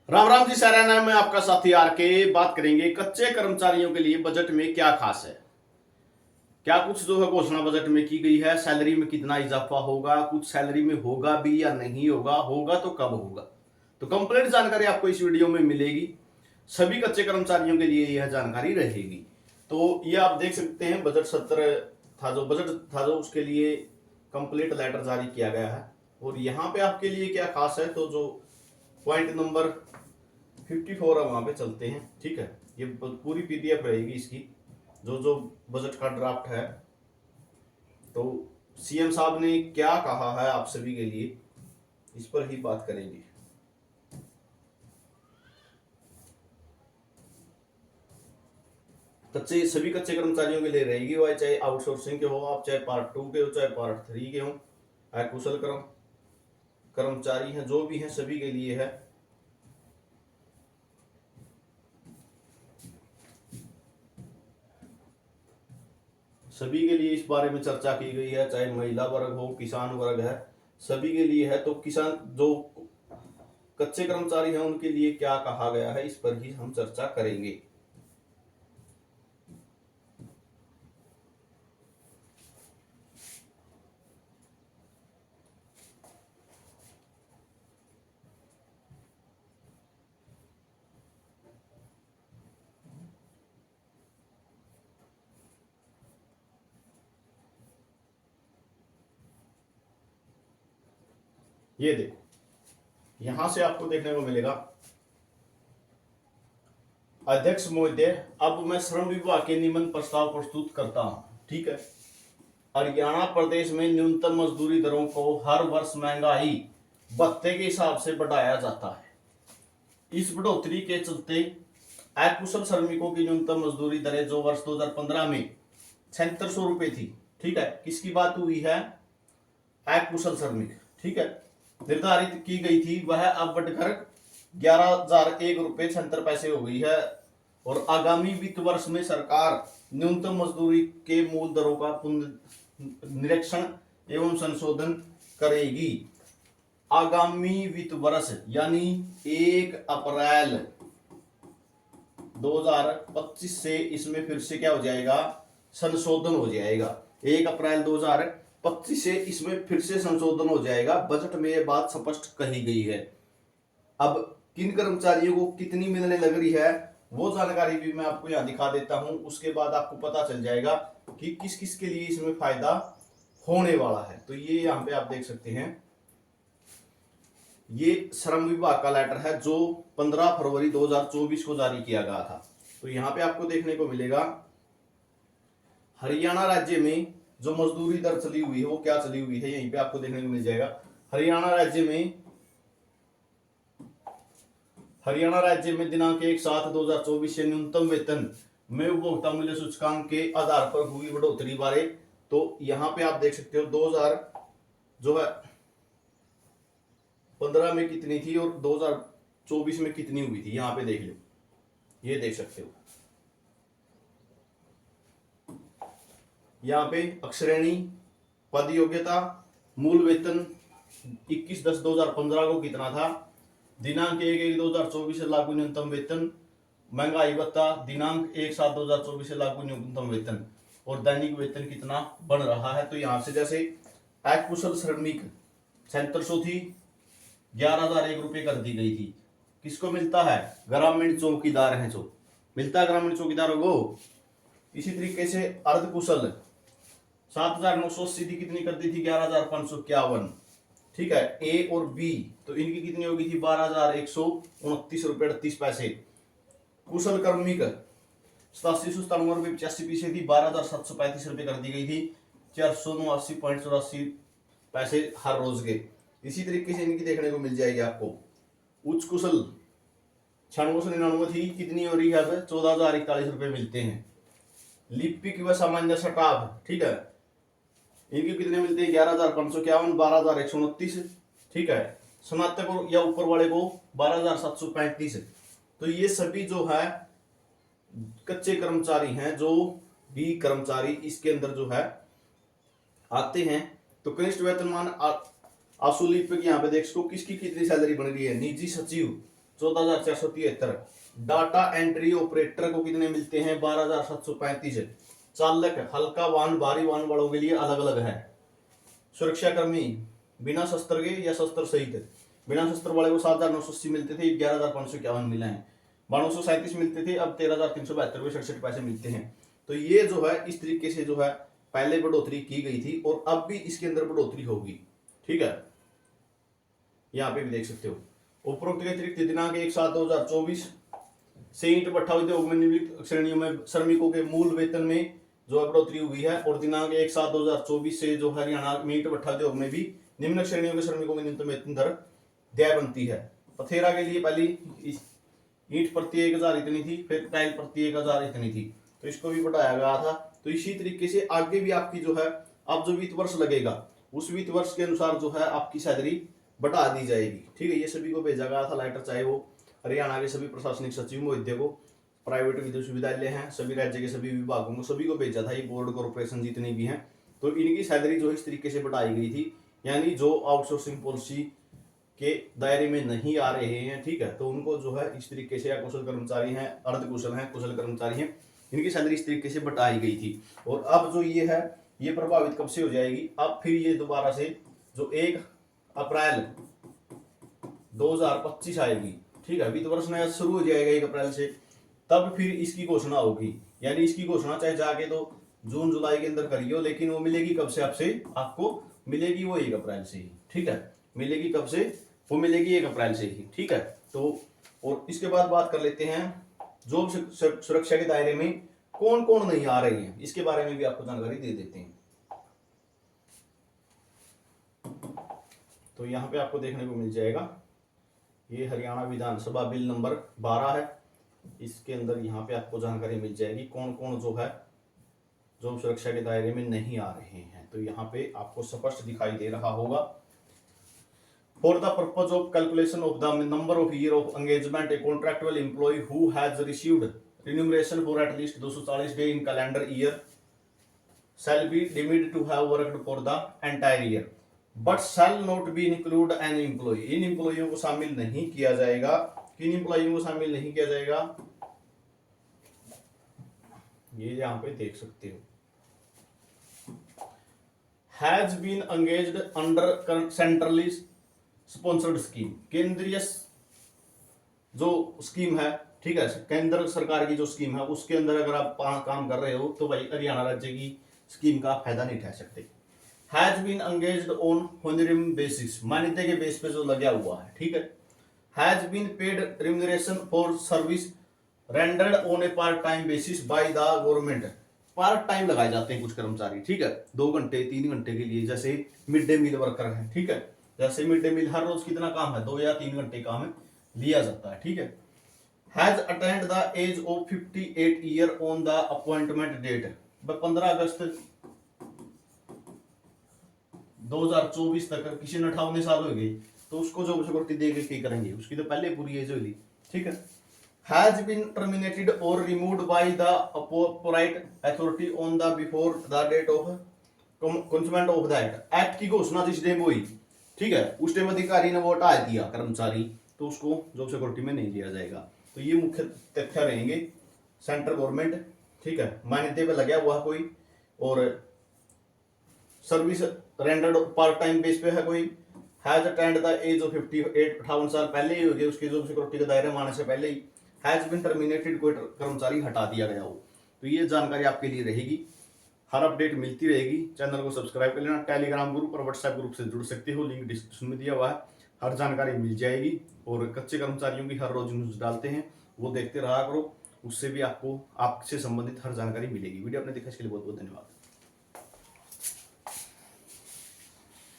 राम राम जी, साराना में आपका साथी आर के बात करेंगे। कच्चे कर्मचारियों के लिए बजट में क्या खास है, क्या कुछ जो है घोषणा बजट में की गई है, सैलरी में कितना इजाफा होगा, कुछ सैलरी में होगा भी या नहीं होगा, होगा तो कब होगा। तो कंप्लीट जानकारी आपको इस वीडियो में मिलेगी। सभी कच्चे कर्मचारियों के लिए यह जानकारी रहेगी। तो ये आप देख सकते हैं, बजट सत्र था जो बजट था जो उसके लिए कंप्लीट लेटर जारी किया गया है। और यहाँ पे आपके लिए क्या खास है, तो जो पॉइंट नंबर 54 है वहां पे चलते हैं। ठीक है, ये पूरी पीडीएफ रहेगी इसकी, जो जो बजट का ड्राफ्ट है। तो सीएम साहब ने क्या कहा है आप सभी के लिए, इस पर ही बात करेंगे। सभी कच्चे कर्मचारियों के लिए रहेगी, वह चाहे आउटसोर्सिंग के हो आप, चाहे पार्ट 2 के हो, चाहे पार्ट 3 के हो, अकुशल कर्मचारी हैं जो भी हैं, सभी के लिए है। सभी के लिए इस बारे में चर्चा की गई है, चाहे महिला वर्ग हो, किसान वर्ग है, सभी के लिए है। तो किसान जो कच्चे कर्मचारी हैं उनके लिए क्या कहा गया है, इस पर ही हम चर्चा करेंगे। ये देखो, यहां से आपको देखने को मिलेगा, अध्यक्ष महोदय, अब मैं श्रम विभाग के निम्न प्रस्ताव प्रस्तुत करता हूं। ठीक है, हरियाणा प्रदेश में न्यूनतम मजदूरी दरों को हर वर्ष महंगाई भत्ते के हिसाब से बढ़ाया जाता है। इस बढ़ोतरी के चलते अकुशल श्रमिकों की न्यूनतम मजदूरी दरें जो वर्ष 2015 में 7600 रुपए थी, ठीक है, किसकी बात हुई है, अकुशल श्रमिक, ठीक है, निर्धारित की गई थी, वह अब बढ़कर 11,001 रुपए 76 पैसे हो गई है। और आगामी वित्त वर्ष में सरकार न्यूनतम मजदूरी के मूल दरों का पुनर्निरीक्षण एवं संशोधन करेगी। आगामी वित्त वर्ष यानी 1 अप्रैल 2025 से इसमें फिर से क्या हो जाएगा, संशोधन हो जाएगा। 1 अप्रैल 2025 से इसमें फिर से संशोधन हो जाएगा। बजट में यह बात स्पष्ट कही गई है। अब किन कर्मचारियों को कितनी मिलने लग रही है वो जानकारी भी मैं आपको यहाँ दिखा देता हूं। उसके बाद आपको पता चल जाएगा कि किस किस के लिए इसमें फायदा होने वाला है। तो ये यहाँ पे आप देख सकते हैं, ये श्रम विभाग का लेटर है जो 15 फरवरी 2024 को जारी किया गया था। तो यहाँ पे आपको देखने को मिलेगा, हरियाणा राज्य में जो मजदूरी दर चली हुई है वो क्या चली हुई है, यहीं पे आपको देखने को मिल जाएगा। हरियाणा राज्य में दिनांक 1/7/2024 से न्यूनतम वेतन में उपभोक्ता मूल्य सूचकांक के आधार पर हुई बढ़ोतरी बारे। तो यहाँ पे आप देख सकते हो 2000 जो है 15 में कितनी थी और 2024 में कितनी हुई थी, यहाँ पे देख लो, ये देख सकते हो। यहाँ पे अक्षरेणी, पद योग्यता, मूल वेतन 21/10/2015 को कितना था, दिनांक 1/1/2024 से लागू न्यूनतम वेतन, महंगाई भत्ता दिनांक 1/7/2024 से लागू न्यूनतम वेतन, और दैनिक वेतन कितना बन रहा है। तो यहाँ से जैसे अकुशल श्रमिक 7600 थी, 11,001 रुपए कर दी गई थी। किसको मिलता है, ग्रामीण चौकीदार हैं जो मिलता है, ग्रामीण चौकीदारों को। इसी तरीके से अर्धकुशल 7,980 थी, कितनी कर दी थी, 11,551। ठीक है, ए और बी तो इनकी कितनी होगी थी, 12,129 रुपए 38 पैसे। कुशल कर्मिक 8797 रुपए 85 पैसे थी, 12,735 रुपए कर दी गई थी, 479.84 पैसे हर रोज के। इसी तरीके से इनकी देखने को मिल जाएगी आपको। उच्च कुशल 9699 थी, कितनी हो रही है अब, 14,041 रुपए मिलते हैं। लिपिक व सामान्य स्टाफ, ठीक है, इनके कितने मिलते हैं, 11,551, 12,129। ठीक है, स्नातक या ऊपर वाले को 12,735। तो ये सभी जो है कच्चे कर्मचारी हैं, जो भी कर्मचारी इसके अंदर जो है आते हैं। तो कनिष्ठ वेतनमान आशु लिपिक यहाँ पे देख सको किसकी कितनी सैलरी बन रही है, निजी सचिव 14,473। डाटा एंट्री ऑपरेटर को कितने मिलते हैं? 12,735। चालक हल्का वाहन भारी वाहन वालों के लिए अलग अलग है। सुरक्षाकर्मी बिना शस्त्र के या शस्त्र सहित, बिना शस्त्र वाले को 7,980 मिलते थे, 11,551 मिले हैं। 1237 मिलते थे, अब 13,372 मिलते हैं। तो ये जो है इस तरीके से जो है पहले बढ़ोतरी की गई थी और अब भी इसके अंदर बढ़ोतरी होगी। ठीक है, यहाँ पे भी देख सकते हो। उपरोक्त के अतिरिक्त दिनांक 1/7/2024 से ईंट भट्ठा उद्योग में निम्नलिखित श्रेणियों में श्रमिकों के मूल वेतन में जो है बढ़ोतरी हुई है। और दिनांक 1/7/2024 से जो हरियाणा में ईंट भट्ठा उद्योग में भी निम्न श्रेणियों के श्रमिकों की न्यूनतम वेतन दर देय बनती है। पथेरा के लिए पहली ईंट प्रति 1,000 इतनी थी, फिर टाइल प्रति 1,000 इतनी थी, तो इसको भी बढ़ाया गया था। तो इसी तरीके से आगे भी आपकी जो है अब जो वित्त वर्ष लगेगा उस वित्त वर्ष के अनुसार जो है आपकी सैलरी बढ़ा दी जाएगी। ठीक है, ये सभी को भेजा गया था लेटर, चाहे वो हरियाणा के सभी प्रशासनिक सचिव महोदय प्राइवेट विश्वविद्यालय हैं, सभी राज्य के सभी विभागों को, सभी को भेजा था। ये बोर्ड कॉर्पोरेशन जितनी भी हैं, तो इनकी सैलरी जो इस तरीके से बढ़ाई गई थी। यानी जो आउटसोर्सिंग पॉलिसी के दायरे में नहीं आ रहे हैं, ठीक है, तो उनको जो है इस तरीके से अकुशल कर्मचारी हैं, अर्धकुशल हैं, कुशल कर्मचारी हैं, इनकी सैलरी इस तरीके से बढ़ाई गई थी। और अब जो ये है ये प्रभावित कब से हो जाएगी? अब फिर ये दोबारा से जो 1 अप्रैल 2025 आएगी। ठीक है, वित्त वर्ष नया शुरू हो जाएगा 1 अप्रैल से, तब फिर इसकी घोषणा होगी। यानी इसकी घोषणा चाहे जाके तो जून जुलाई के अंदर करियो, लेकिन वो मिलेगी कब से? आपसे आपको मिलेगी वो 1 अप्रैल से ही। ठीक है, मिलेगी कब से? वो मिलेगी 1 अप्रैल से ही। ठीक है, तो और इसके बाद बात कर लेते हैं जॉब सुरक्षा के दायरे में कौन कौन नहीं आ रहे हैं, इसके बारे में भी आपको जानकारी दे देते हैं। तो यहाँ पे आपको देखने को मिल जाएगा, ये हरियाणा विधानसभा बिल नंबर 12 है। इसके अंदर यहाँ पे आपको जानकारी मिल जाएगी कौन कौन जो है जॉब सुरक्षा के दायरे में नहीं आ रहे हैं। तो यहाँ पे आपको स्पष्ट दिखाई दे रहा होगा। For the purpose of calculation of the number of year of engagement a contractual employee who has received remuneration for at least 240 days in calendar year shall be deemed to have worked for the entire year but shall not be include an employee। इन एम्प्लॉइयों को शामिल नहीं किया जाएगा। किन एम्प्लॉइयों को शामिल नहीं किया जाएगा? ये यहाँ पे देख सकते हो। Has been engaged under centrally sponsored scheme, केंद्रीय जो स्कीम है, ठीक है, केंद्र सरकार की जो स्कीम है उसके अंदर अगर आप काम कर रहे हो तो भाई हरियाणा राज्य की स्कीम का फायदा नहीं उठा सकते। Has been engaged on honorarium basis, मान्यता के बेस पे जो लगा हुआ है। ठीक है, has been paid remuneration for service rendered on a part time basis by the government. Part time लगाए जाते हैं कुछ कर्मचारी, ठीक है, 2 घंटे 3 घंटे के लिए, जैसे मिड डे मील वर्कर है। ठीक है, जैसे मिड डे मील हर रोज कितना काम है? 2 या 3 घंटे काम है, लिया जाता है। ठीक है, has attend the age of 58 year on the appointment date. 15 अगस्त 2024 तक किसी ने 58 साल हो गई तो उसको जॉब सिक्योरिटी देके क्या करेंगे? उसकी तो पहले पूरी एज हुई। ठीक है, हैज बीन टर्मिनेटेड और removed by the appropriate authority on the before the date of commencement of the act. Act की घोषणा जिस टाइम हुई, ठीक है, उस टाइम अधिकारी ने वो हटा दिया कर्मचारी, तो उसको जॉब सिक्योरिटी में नहीं लिया जाएगा। तो ये मुख्य तथ्य रहेंगे। सेंट्रल गवर्नमेंट, ठीक है, मान्यता पे लगा हुआ कोई, और service rendered part time base पे है कोई, has attend the age of 58 साल पहले ही हो गए, उसके जॉब सिक्योरिटी का दायरा में आने से पहले ही, हैज बीन टर्मिनेटेड, कोई कर्मचारी हटा दिया गया हो। तो ये जानकारी आपके लिए रहेगी, हर अपडेट मिलती रहेगी। चैनल को सब्सक्राइब कर लेना। टेलीग्राम ग्रुप और व्हाट्सएप ग्रुप से जुड़ सकते हो, लिंक डिस्क्रिप्शन में दिया हुआ है, हर जानकारी मिल जाएगी। और कच्चे कर्मचारियों की हर रोज न्यूज डालते हैं, वो देखते रहा करो, उससे भी आपको आपसे संबंधित हर जानकारी मिलेगी। वीडियो आपने देखा इसके लिए बहुत बहुत धन्यवाद।